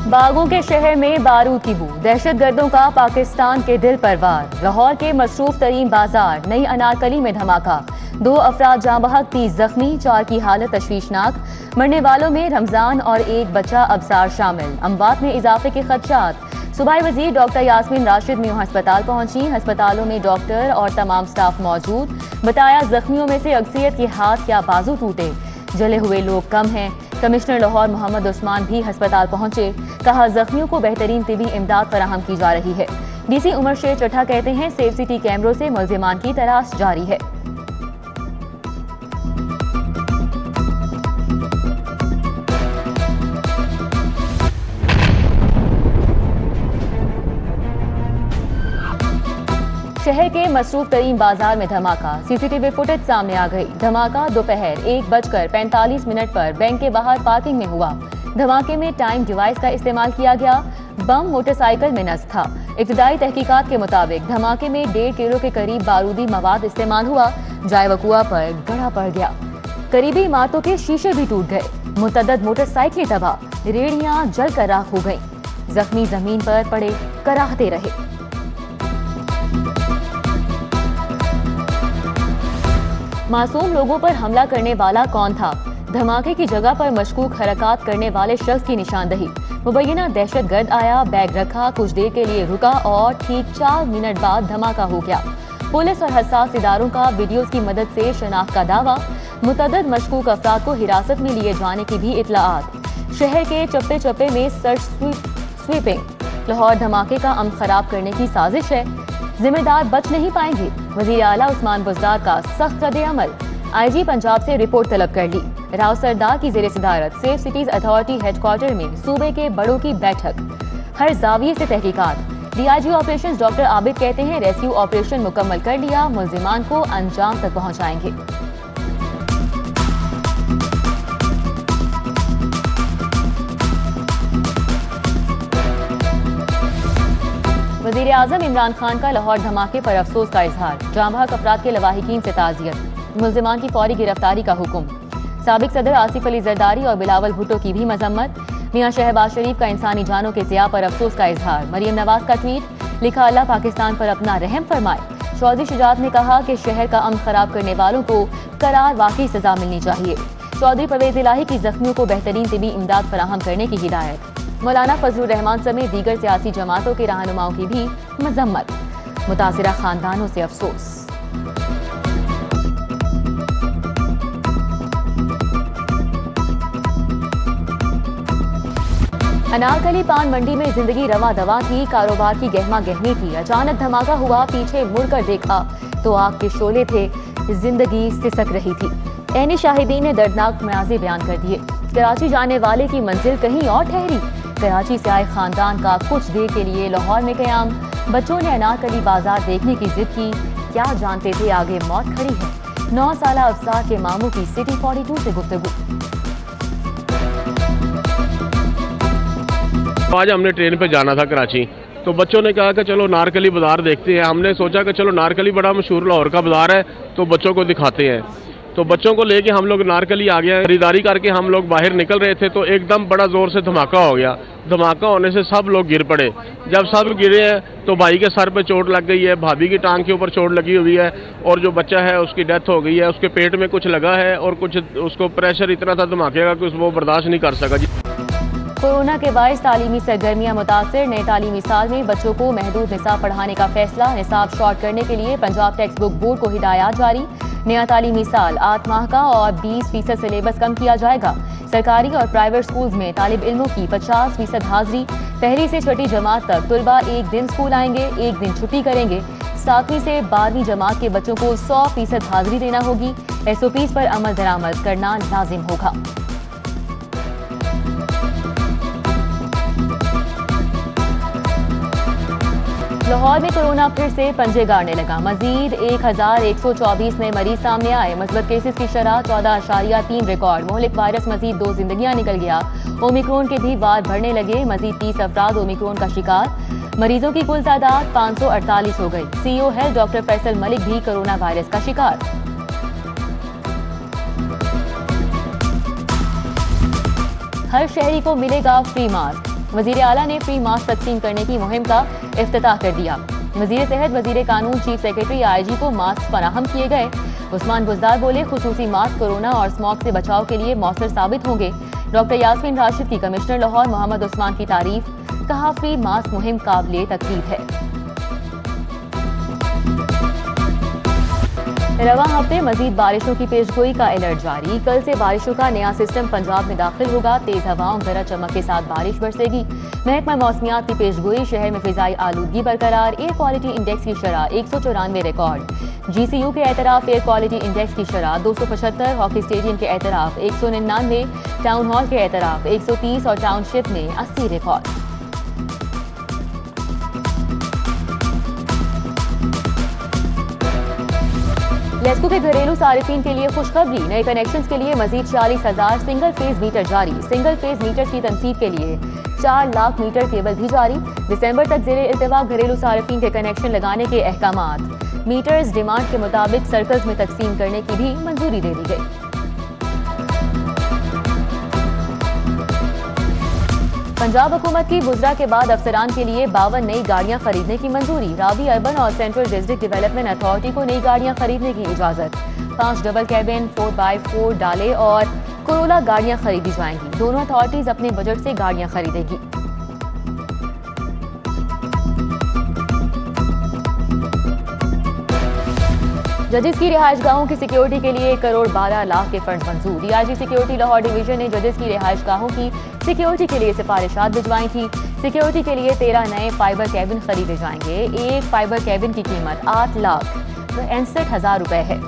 बागों के शहर में बारूद की बू, दहशतगर्दों का पाकिस्तान के दिल पर वार। लाहौर के मसरूफ तरीन बाजार नई अनारकली में धमाका, 2 अफराद जाँ बहक, 30 जख्मी, 4 की हालत तशवीशनाक। मरने वालों में रमजान और एक बच्चा अबसार शामिल। अमवात में इजाफे के खदशात। सूबाई वजीर डॉक्टर यास्मीन राशिद म्यू अस्पताल पहुंची। अस्पतालों में डॉक्टर और तमाम स्टाफ मौजूद। बताया जख्मियों में से अक्सरियत के हाथ या बाजू टूटे, जले हुए लोग कम हैं। कमिश्नर लाहौर मोहम्मद उस्मान भी अस्पताल पहुंचे। कहा जख्मियों को बेहतरीन तिबी इमदाद फराहम की जा रही है। डीसी उमर शेर चट्ठा कहते हैं सेफ सिटी कैमरों से मुल्जिमान की तलाश जारी है। शहर के मसरूफ तरीन बाजार में धमाका, सीसीटीवी फुटेज सामने आ गई। धमाका दोपहर 1:45 पर बैंक के बाहर पार्किंग में हुआ। धमाके में टाइम डिवाइस का इस्तेमाल किया गया। बम मोटरसाइकिल में नस्ब था। इब्तदाई तहकीकात के मुताबिक धमाके में 1.5 किलो के करीब बारूदी मवाद इस्तेमाल हुआ। जाए वकुआ पर गड़ा पड़ गया। करीबी इमारतों के शीशे भी टूट गए। मुतअद्दिद मोटरसाइकिलें तबाह, रेहड़ियां जलकर राख हो गईं। जख्मी जमीन पर पड़े कराहते रहे। मासूम लोगों पर हमला करने वाला कौन था? धमाके की जगह पर मशकूक हरकत करने वाले शख्स की निशानदही। मुबैना दहशतगर्द आया, बैग रखा, कुछ देर के लिए रुका और ठीक 4 मिनट बाद धमाका हो गया। पुलिस और हसास इदारों का वीडियोज की मदद से शनाख्त का दावा। मुतअद्दिद मशकूक अफराद को हिरासत में लिए जाने की भी इत्तलाआत। शहर के चप्पे चप्पे में सर्च स्वीपिंग। लाहौर धमाके का अमन खराब करने की साजिश है, जिम्मेदार बच नहीं पाएंगे। वजीर आला उस्मान बुज़दार का सख्त रद्द-ए-अमल। IG पंजाब से रिपोर्ट तलब कर ली। राव सरदार की जेर सदारत सेफ सिटीज अथॉरिटी हेडक्वार्टर में सूबे के बड़ों की बैठक। हर जाविये से तहकीकात। DIG ऑपरेशन डॉक्टर आबिद कहते हैं रेस्क्यू ऑपरेशन मुकम्मल कर लिया, मुल्जिमान को अंजाम तक पहुंचाएंगे। वज़ीर आज़म इमरान खान का लाहौर धमाके पर अफसोस का इजहार। जाँ बहक अफराद के लवाहिकीन से ताज़ियत। मुल्जिमान की फौरी गिरफ्तारी का हुक्म। साबिक सदर आसिफ अली जरदारी और बिलावल भुट्टो की भी मजम्मत। मियां शहबाज शरीफ का इंसानी जानों के ज़िया पर अफसोस का इजहार। मरियम नवाज का ट्वीट, लिखा अल्लाह पाकिस्तान पर अपना रहम फरमाए। चौधरी शुजात ने कहा कि शहर का अमन खराब करने वालों को करार वाकई सजा मिलनी चाहिए। चौधरी परवेज इलाही की जख्मियों को बेहतरीन तिबी इमदाद फराहम करने की हिदायत। मौलाना फजलुर रहमान समेत दीगर सियासी जमातों के रहनुमाओं की भी मजम्मत। मुतासिरा खानदानों से अफसोस। अनारकली पान मंडी में जिंदगी रवा दवा थी, कारोबार की गहमा गहमी थी। अचानक धमाका हुआ, पीछे मुड़कर देखा तो आग के शोले थे, जिंदगी सिसक रही थी। ऐनी शाहिदीन ने दर्दनाक मनाज़िर बयान कर दिए। कराची जाने वाले की मंजिल कहीं और ठहरी। कराची से आए खानदान का कुछ देर के लिए लाहौर में क़याम। बच्चों ने अनारकली बाजार देखने की जिद की। क्या जानते थे आगे मौत खड़ी है। 9 साला अफसार के मामू की सिटी 42 से गुफ्तगू। आज हमने ट्रेन पे जाना था कराची, तो बच्चों ने कहा कि चलो नारकली बाजार देखते हैं। हमने सोचा कि चलो नारकली बड़ा मशहूर लाहौर का बाजार है, तो बच्चों को दिखाते हैं। तो बच्चों को लेके हम लोग नारकली आ गए। खरीदारी करके हम लोग बाहर निकल रहे थे तो एकदम बड़ा जोर से धमाका हो गया। धमाका होने से सब लोग गिर पड़े। जब सब गिरे हैं तो भाई के सर पे चोट लग गई है, भाभी की टांग के ऊपर चोट लगी हुई है, और जो बच्चा है उसकी डेथ हो गई है। उसके पेट में कुछ लगा है और कुछ उसको प्रेशर इतना था धमाके का कि वो बर्दाश्त नहीं कर सका। कोरोना के बायस तालीमी सरगर्मियां मुतासिर। नए तालीमी साल में बच्चों को महदूद निसाब पढ़ाने का फैसला। निसाब शॉर्ट करने के लिए पंजाब टेक्स्ट बुक बोर्ड को हिदायत जारी। नया तालीमी साल 8 माह का और 20% सिलेबस कम किया जाएगा। सरकारी और प्राइवेट स्कूल्स में तालिब इल्मों की 50% हाजिरी। पहली से छठी जमात तक तुलबा एक दिन स्कूल आएंगे, एक दिन छुट्टी करेंगे। 7वीं से 12वीं जमात के बच्चों को 100% हाजिरी देना होगी। SOPs पर अमल दरामद करना लाजिम होगा। लाहौर में कोरोना फिर से पंजे गाड़ने लगा। मजीद 1124 नए मरीज सामने आए। मस्बत केसेस की शरह 14.3 रिकॉर्ड। मोहलिक वायरस मजीद 2 जिंदगियां निकल गया। ओमिक्रॉन के भी वार बढ़ने लगे। मजीद 30 अफराद ओमिक्रॉन का शिकार। मरीजों की कुल तादाद 548 हो गई। CEO health doctor Faisal Malik भी कोरोना वायरस का शिकार। हर शहरी को मिलेगा फ्री मास्क। वजीर आला ने फ्री मास्क तकसीम करने की मुहिम का इफ्तिताह कर दिया। वजीर सेहत, वजीर कानून, चीफ सेक्रेटरी, IG को मास्क फराहम किए गए। उस्मान बुज़दार बोले, खुसूसी मास्क कोरोना और स्मॉग से बचाव के लिए मौसर साबित होंगे। डॉक्टर यास्मीन राशिद की कमिश्नर लाहौर मोहम्मद उस्मान की तारीफ, कहा फ्री मास्क मुहिम काबिले तकरीब है। रवा हफ्ते मजीद बारिशों की पेशगोई का अलर्ट जारी। कल से बारिशों का नया सिस्टम पंजाब में दाखिल होगा। तेज हवाओं, गरज चमक के साथ बारिश बरसेगी। महकमा मौसमियात की पेशगोई, शहर में फिजाई आलूदगी बरकरार। एयर क्वालिटी इंडेक्स की शरह 194 रिकॉर्ड। GCU के एतराफ एयर क्वालिटी इंडेक्स की शरह 275, हॉकी स्टेडियम के एतराफ 199, टाउन हॉल के एतराफ 130 और टाउनशिप में 80 रिकॉर्ड। लेस्को के घरेलू सारिफीन के लिए खुशखबरी, नए कनेक्शंस के लिए मजीद 40,000 सिंगल फेज मीटर जारी। सिंगल फेज मीटर की तनसीब के लिए 4 लाख मीटर केबल भी जारी। दिसंबर तक ज़ेरे इल्तिफाक घरेलू सारिफीन के कनेक्शन लगाने के अहकामात। मीटर्स डिमांड के मुताबिक सर्कल्स में तकसीम करने की भी मंजूरी दे दी गई। पंजाब हुकूमत की बुजरा के बाद अफसरान के लिए 52 नई गाड़ियां खरीदने की मंजूरी। रावी अर्बन और सेंट्रल डिस्ट्रिक्ट डेवलपमेंट अथॉरिटी को नई गाड़ियां खरीदने की इजाजत। 5 डबल कैबिन 4x4 डाले और कोरोला गाड़ियां खरीदी जाएंगी। दोनों अथॉरिटीज अपने बजट से गाड़ियां खरीदेगी। जजेस की रिहायशगाहों की सिक्योरिटी के लिए 1 करोड़ 12 लाख के फंड मंजूर। DIG सिक्योरिटी लाहौर डिवीजन ने जजेस की रिहायशगाहों की सिक्योरिटी के लिए सिफारिशात भिजवाई थी। सिक्योरिटी के लिए 13 नए फाइबर कैबिन खरीदे जाएंगे। एक फाइबर कैबिन की कीमत 8,61,000 रुपए है।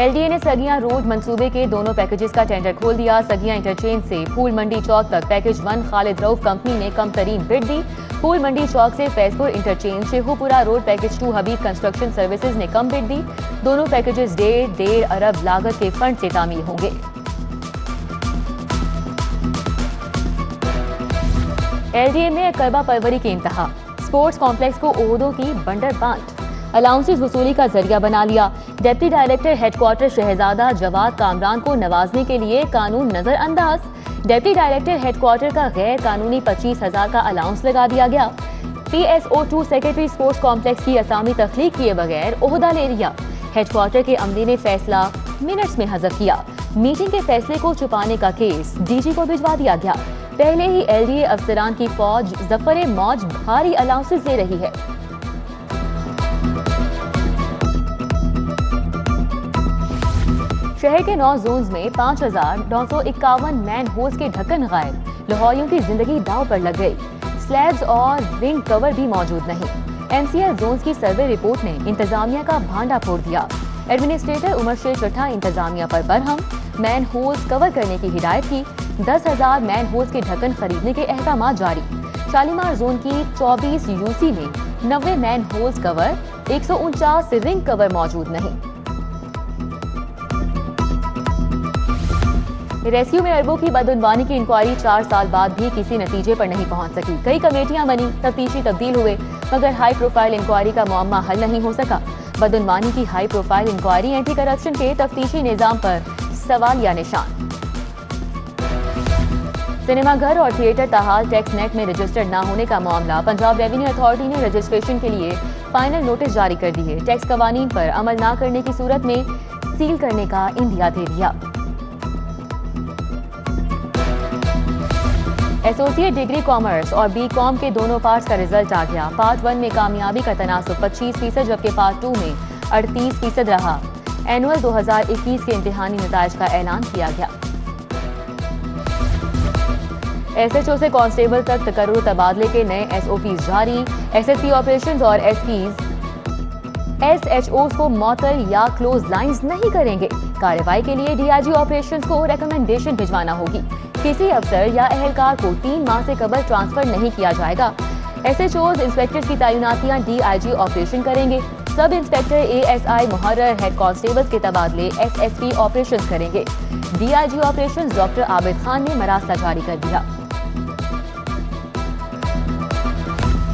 LDA ने सगियां रोड मंसूबे के दोनों पैकेजेस का टेंडर खोल दिया। सगियां इंटरचेंज से फूल मंडी चौक तक पैकेज 1 खालिद रऊफ कंपनी ने कम तरीन बिड दी। फूल मंडी चौक से Faizpur interchange Sheikhupura road package 2 हबीब कंस्ट्रक्शन सर्विसेज ने कम बिड दी। दोनों पैकेजेस 1.5 अरब लागत के फंड से तामीर होंगे। LDA में करबा परवरी की इंतहा। स्पोर्ट्स कॉम्प्लेक्स को ओहदों की बंडर बांट, अलाउंसेस वसूली का जरिया बना लिया। डिप्टी डायरेक्टर हेडक्वार्टर शहजादा जवाद कामरान को नवाजने के लिए कानून नजरअंदाज। डिप्टी डायरेक्टर हेडक्वार्टर का गैर कानूनी 25,000 का अलाउंस लगा दिया गया। PSO2 सेक्रेटरी स्पोर्ट्स कॉम्प्लेक्स की असामी तख्लीक किए बगैर ओहदा ले लिया। हेडक्वार्टर के अमले ने फैसला मिनट्स में हज़फ किया। मीटिंग के फैसले को छुपाने का केस DG को भिजवा दिया गया। पहले ही LDA अफसरान की फौज जफर मौज भारी अलाउंसेस दे रही है। शहर के 9 जोन्स में 5,951 मैन होल्स के ढक्कन गायब। लाहौरियों की जिंदगी दांव पर लग गई। स्लैब्स और रिंग कवर भी मौजूद नहीं। MCL जोन्स की सर्वे रिपोर्ट ने इंतजामिया का भांडा फोड़ दिया। एडमिनिस्ट्रेटर उमर शेख चट्ठा इंतजामिया पर बरहम, मैन होल्स कवर करने की हिदायत की। 10,000 मैन होल्स के ढक्कन खरीदने के अहकामात जारी। शालीमार जोन की 24 UC में 90 man holes cover, 149 ring cover मौजूद नहीं। रेस्क्यू में अरबों की बदउनवानी की इंक्वायरी 4 साल बाद भी किसी नतीजे पर नहीं पहुंच सकी। कई कमेटियां बनी, तफ्तीशी तब्दील हुए, मगर हाई प्रोफाइल इंक्वायरी का मुअम्मा हल नहीं हो सका। बदउनवानी की high profile inquiry anti corruption के तफ्तीशी निजाम पर सवालिया निशान। सिनेमाघर और थिएटर ताहाल टैक्स नेट में रजिस्टर्ड न होने का मामला। पंजाब रेवेन्यू अथॉरिटी ने रजिस्ट्रेशन के लिए फाइनल नोटिस जारी कर दिए। टैक्स कवानीन पर अमल न करने की सूरत में सील करने का इंदिया दे दिया। एसोसिएट डिग्री कॉमर्स और BCom के दोनों पार्ट्स का रिजल्ट आ गया। पार्ट 1 में कामयाबी का तनासुब 25%, जबकि पार्ट 2 में 38% रहा। एनुअल 2021 के इम्तिहानी नताइज का ऐलान किया गया। SHO से कांस्टेबल तक तकर्रुर तबादले के नए SOPs जारी। SSP ऑपरेशंस और SPs SHOs को मौतल या क्लोज लाइंस नहीं करेंगे। कार्रवाई के लिए DIG ऑपरेशंस को रिकमेंडेशन भिजवाना होगी। किसी अफसर या अहलकार को 3 माह से कबल ट्रांसफर नहीं किया जाएगा। SHOs इंस्पेक्टर्स की तैनातियां DIG ऑपरेशन करेंगे। सब इंस्पेक्टर ASI मुहर्रर हेड कांस्टेबल्स के तबादले SSP ऑपरेशंस करेंगे। DIG operations doctor Abid Khan ने मरासला जारी कर दिया।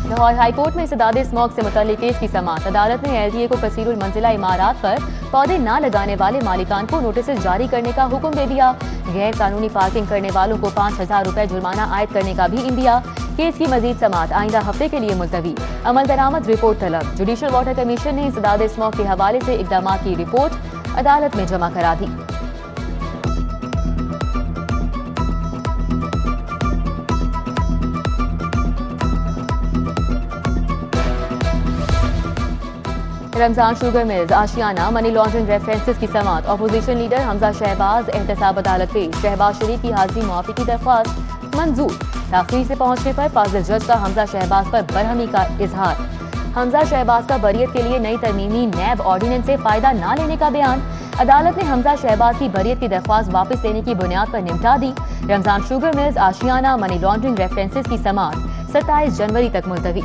लाहौर हाईकोर्ट में इस्तेदाद स्मॉग से मुताल्लिक केस की समाअत। अदालत ने LTA को कसीरुल मंजिला इमारात पर पौधे न लगाने वाले मालिकान को नोटिस जारी करने का हुक्म दे दिया। गैर कानूनी पार्किंग करने वालों को 5000 रुपए जुर्माना आयद करने का भी इंदिया। केस की मजीद समाअत आइंदा हफ्ते के लिए मुलतवी। अमल दरामद रिपोर्ट तलब। जुडिशल वाटर कमीशन ने इस्तेदाद स्मॉग के हवाले से इकदाम की रिपोर्ट अदालत में जमा करा दी। रमजान शुगर मिल्स आशियाना मनी लॉन्ड्रिंग रेफरेंसेस की समाअत। अपोजिशन लीडर हमजा शहबाज एहतसाब अदालत पेश। शहबाज शरीफ की हाजिरी मुआफी की दरख्वास्त मंजूर। ताखीर से पहुंचने पर फाजिल जज का हमजा शहबाज पर बरहमी का इजहार। हमजा शहबाज का बरियत के लिए नई तरमीमी नैब ऑर्डिनेंस से फायदा न लेने का बयान। अदालत ने हमजा शहबाज की बरियत की दरख्वास्त वापस लेने की बुनियाद पर निपटा दी। रमजान शुगर मिल्स आशियाना मनी लॉन्ड्रिंग रेफरेंसेस की समाअत 27 जनवरी तक मुलतवी।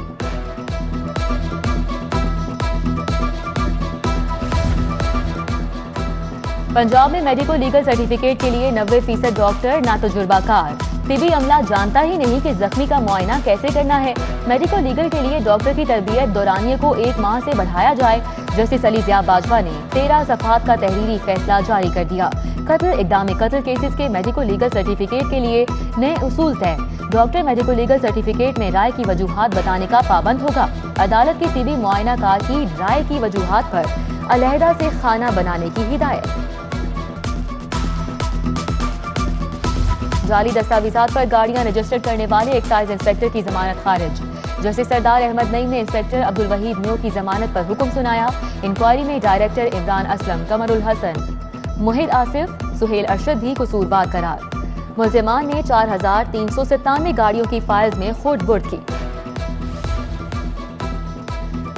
पंजाब में मेडिको लीगल सर्टिफिकेट के लिए 90% डॉक्टर ना तजुर्बाकार। तिबी अमला जानता ही नहीं कि जख्मी का मुआयना कैसे करना है। मेडिको लीगल के लिए डॉक्टर की तरबियत दौरानिये को 1 माह से बढ़ाया जाए। जस्टिस अली ज़िया बाजवा ने 13 सफ़हात का तहरीरी फैसला जारी कर दिया। कत्ल इक़दाम कत्ल केसेस के मेडिको लीगल सर्टिफिकेट के लिए नए उसूल तय। डॉक्टर मेडिको लीगल सर्टिफिकेट में राय की वजूहात बताने का पाबंद होगा। अदालत की तिबी मुआयना कार की राय की वजूहात पर अलहदा से खाना बनाने की हिदायत। जाली दस्तावेजात पर गाड़ियां रजिस्टर करने वाले एक्साइज इंस्पेक्टर की जमानत खारिज। जस्टिस सरदार अहमद नईम ने इंस्पेक्टर अब्दुल वहीद न्यू की जमानत पर हुक्म सुनाया। इंक्वायरी में डायरेक्टर इमरान असलम, कमरुल हसन, मुहिद आसिफ, सुहेल अरशद भी कसूरवार करार। मुल्जिमान ने 4397 गाड़ियों की फाइल्स में खुर्द बुर्द की।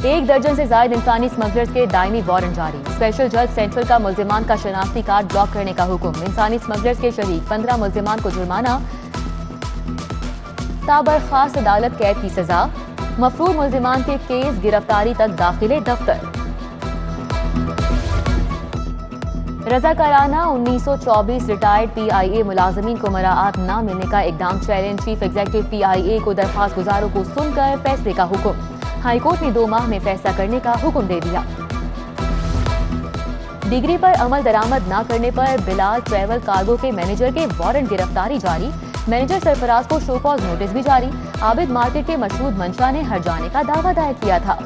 1 दर्जन से ज्यादा इंसानी स्मगलर्स के दायमी वारंट जारी। स्पेशल जज सेंट्रल का मुल्जिमान का शनाख्ती कार्ड ब्लॉक करने का हुक्म। इंसानी स्मगलर्स के शरीक 15 मुल्जिमान को जुर्माना, ताबरखास अदालत कैद की सजा। मफरूर मुल्जिमान के केस गिरफ्तारी तक दाखिले दफ्तर। रज़ाकाराना 1924 रिटायर्ड PIA मुलाजमीन को मराआत न मिलने का इकदाम चैलेंज। चीफ एग्जीक्यूटिव PIA को दरख्वास्त गुजारों को सुनकर फैसले का हुक्म। हाईकोर्ट ने 2 माह में फैसला करने का हुक्म दे दिया। डिग्री पर अमल दरामद न करने पर बिलाल ट्रैवल कार्गो के मैनेजर के वारंट गिरफ्तारी जारी। मैनेजर सरफराज को शो कॉज नोटिस भी जारी। आबिद मार्केट के मशहूद मंशा ने हट जाने का दावा दायर किया था।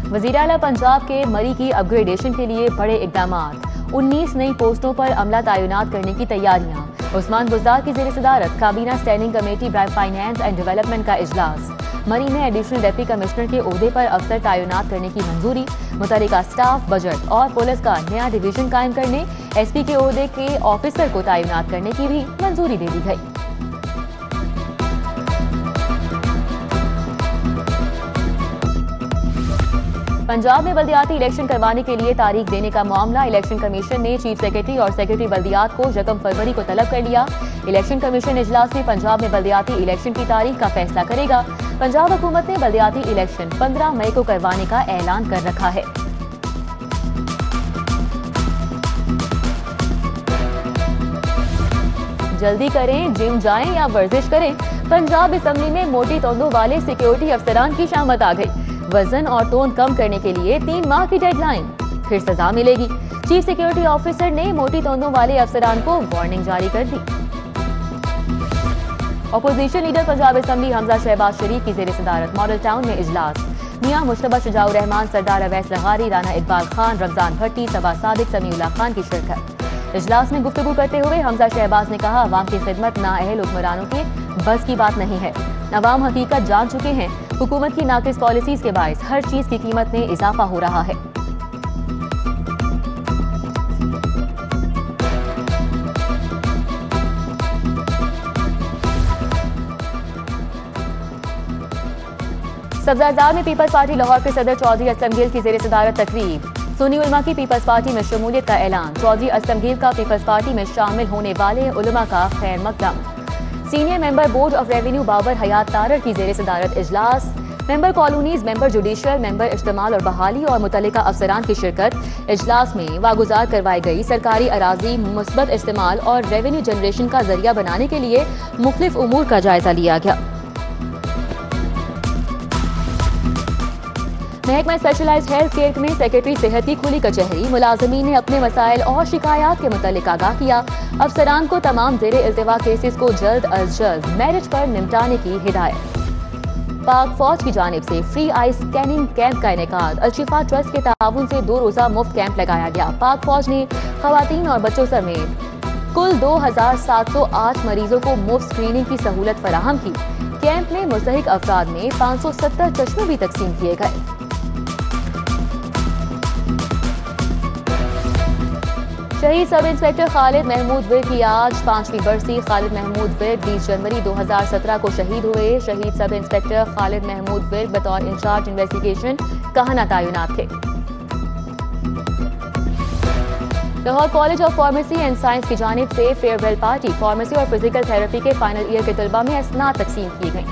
वज़ीर आला पंजाब के मरी की अपग्रेडेशन के लिए बड़े इकदामात। 19 नई पोस्टों पर अमला तैनात करने की तैयारियां। उस्मान बुज़दार की ज़ेर सदारत काबीना standing committee by finance and development का इजलास। मरी में एडिशनल डिप्टी कमिश्नर के ओहदे पर अफसर तैनात करने की मंजूरी। मुतल्लिका स्टाफ, बजट और पुलिस का नया डिवीजन कायम करने, SP के ओहदे के ऑफिसर को तैनात करने की भी मंजूरी दे दी गई। पंजाब में बल्दियाती इलेक्शन करवाने के लिए तारीख देने का मामला। इलेक्शन कमीशन ने चीफ सेक्रेटरी और सेक्रेटरी बल्दियात को 1 फरवरी को तलब कर लिया। इलेक्शन कमीशन इजलास में पंजाब में बल्दियाती इलेक्शन की तारीख का फैसला करेगा। पंजाब हुकूमत ने बल्दियाती इलेक्शन 15 मई को करवाने का ऐलान कर रखा है। जल्दी करें, जिम जाएं या वर्जिश करें। पंजाब असेंबली में मोटी तोंदों वाले सिक्योरिटी अफसरान की शामत आ गई। वजन और तोंद कम करने के लिए 3 माह की डेडलाइन, फिर सजा मिलेगी। चीफ सिक्योरिटी ऑफिसर ने मोटी तोंदों वाले अफसरान को वार्निंग जारी कर दी। Opposition leader Punjab assembly Hamza Shahbaz Sharif की ज़ेर सदारत मॉडल टाउन में इजलास। मियां मुश्तबा शुजाउर रहमान, सरदार अवैस लगारी, राना इकबाल खान, रमजान भट्टी, सबा सादिक, समीउल्लाह खान की शिरकत। इजलास में गुफ्तगू करते हुए हमजा शहबाज ने कहा, अवाम की खिदमत नाअहल हुक्मरानों के बस की बात नहीं है। अवाम हकीकत जान चुके हैं। हुकूमत की नाकिस पॉलिसीज के बायस हर चीज की कीमत में इजाफा हो रहा है। सब्जाजार में पीपल्स पार्टी लाहौर के सदर चौधरी असलमगीर की ज़ेर सदारत तकरीब। सुन्नी उलमा की पीपल्स पार्टी में शमूलियत का ऐलान। चौधरी असलमगीर का पीपल्स पार्टी में शामिल होने वाले उलमा का खैर मकदम। Senior member board of revenue Babar Hayat Tarar की ज़ेर सदारत इजलास। Member colonies, member judicial, member इज्तिमाल और बहाली और मुतल्लिका अफसरान की शिरकत। इजलास में वागुजार करवाई गई सरकारी अराजी मुस्बत इस्तेमाल और रेवेन्यू जनरेशन का जरिया बनाने के लिए मुख्तलिफ उमूर का जायजा लिया गया। महकमा स्पेशलाइज्ड हेल्थ केयर में सेक्रेटरी सेहत की खुली कचहरी। मुलाजमीन ने अपने मसाइल और शिकायत के मुतालिक आगाह किया। अफसरान को तमाम जेर इल्तिवा केसेस को जल्द अज जल्द मेरिट पर निपटाने की हिदायत। पाक फौज की जानिब से फ्री आई स्कैनिंग कैंप का इनेकाद। अल-शिफा ट्रस्ट के ताउन से 2 रोजा मुफ्त कैंप लगाया गया। पाक फौज ने खवातीन और बच्चों समेत कुल 2708 मरीजों को मुफ्त स्क्रीनिंग की सहूलत फराहम की। कैंप में मुस्तहिक अफराद में 570 चश्मे भी तकसीम किए गए। शहीद सब इंस्पेक्टर खालिद महमूद विर्क की आज 5वीं बरसी। खालिद महमूद विर्क 20 जनवरी 2017 को शहीद हुए। शहीद सब इंस्पेक्टर खालिद महमूद विर्क बतौर इंचार्ज इन्वेस्टिगेशन कहाना तैनात थे। Lahore college of pharmacy and science की जानिब से फेयरवेल पार्टी। फार्मेसी और फिजिकल थेरेपी के फाइनल ईयर के तलबा में असनाद तकसीम की गई।